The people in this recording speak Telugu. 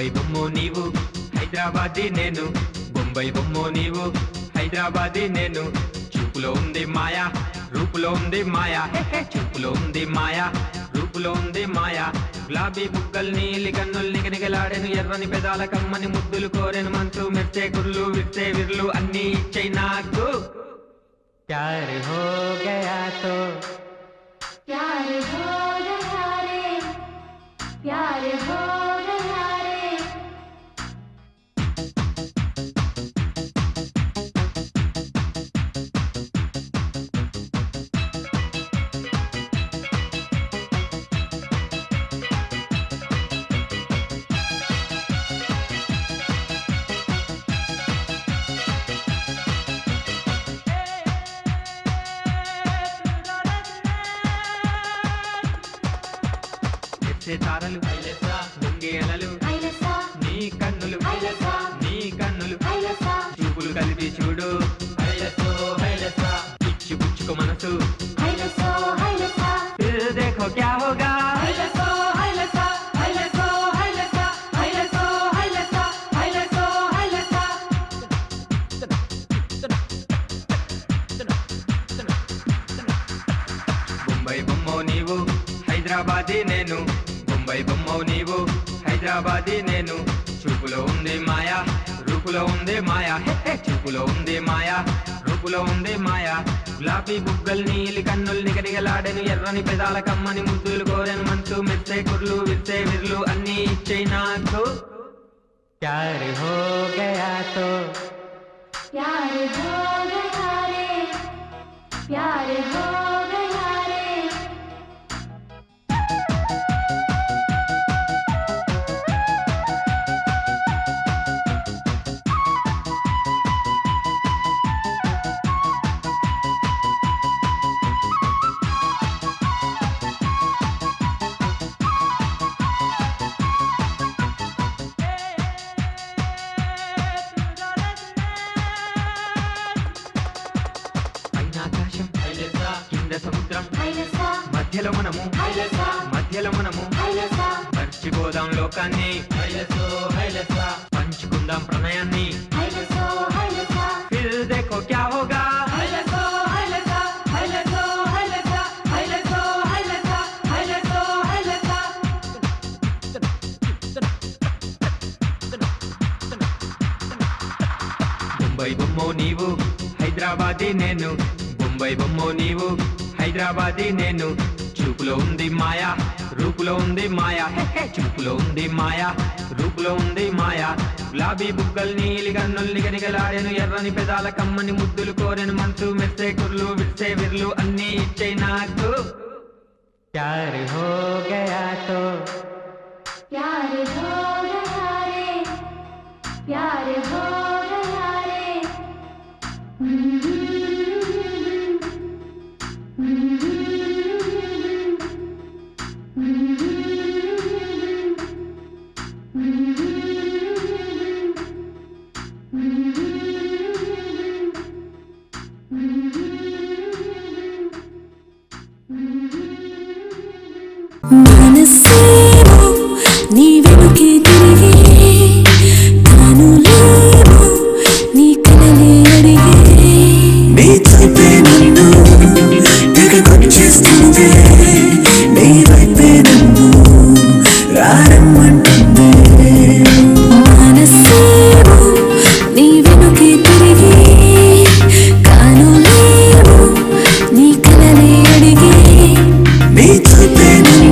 బొంబై బొమ్మో నీవు హైదరాబాదీ నేను, బొంబై బొమ్మో నీవు హైదరాబాదీ నేను. చూపులో ఉంది మాయా, రూపులో ఉంది మాయా, చూపులో ఉంది మాయా, రూపులో ఉంది మాయా. గులాబీ బుగ్గల్ నీలి కన్నులు నిగనిగలాడెను, ఎర్రని పెదాల కమ్మని ముద్దులు కోరెను. మనసు మెచ్చే కుర్లు విచ్చే విర్లు అన్నీ ఇచ్చే నాకు. ప్యార్ హో గయా తో प्यार हो गया रे, प्यार हो गया रे. తారలు ముంగే అలలు నీ కన్నులు, నీ కన్నులు చూపులు కలిపి చూడు. ఇచ్చి పుచ్చుకో మనసు, ఫిర్ దేఖో క్యా హోగా. బొంబై బొమ్మో నీవు హైదరాబాదీ నేను, బొంబై బొమ్మో నీవు హైదరాబాదీ నేను. చూపులో ఉంది మాయా, రూపులో ఉంది మాయా, చూపులో ఉంది మాయా, రూపులో ఉంది మాయా. గులాబీ బుగ్గల్ నీలి కన్నులు నిగనిగలాడెను, ఎర్రని పెదాల కమ్మని ముద్దులు కోరెను. మనసు మెచ్చే కుర్లు విచ్చే విర్లు అన్నీ ఇచ్చే నాకు. ప్యార్ హో గయా తో प्यार हो गया रे, प्यार हो गया रे. ఆకాశం కింద సముద్రం మధ్యలో మనము, మధ్యలో మనము. మర్చిపోదాం లోకాన్ని, పంచుకుందాం ప్రణయాన్ని. ఫిర్ దేఖో క్యా హోగా. బొంబై బొమ్మో నీవు హైదరాబాదీ నేను, బొంబై బొమ్మో నీవు హైదరాబాదీ నేను. చూపులో ఉంది మాయా, రూపులో ఉంది మాయా, చూపులో ఉంది మాయా, రూపులో ఉంది మాయా. గులాబీ బుగ్గల్ నీలి కన్నులు నిగనిగలాడెను, ఎర్రని పెదాల కమ్మని ముద్దులు కోరెను. మనసు మెచ్చే కుర్లు విచ్చే విర్లు అన్నీ ఇచ్చే నాకు. ప్యార్ హో గయా తో प्यार हो गया रे, प्यार हो गया रे. మనసేమో నీ వెనుకే తిరిగే, కనులేమో నీ కలలే అడిగే. నీ చూపే నన్ను తెగకొచ్చేస్తుంది.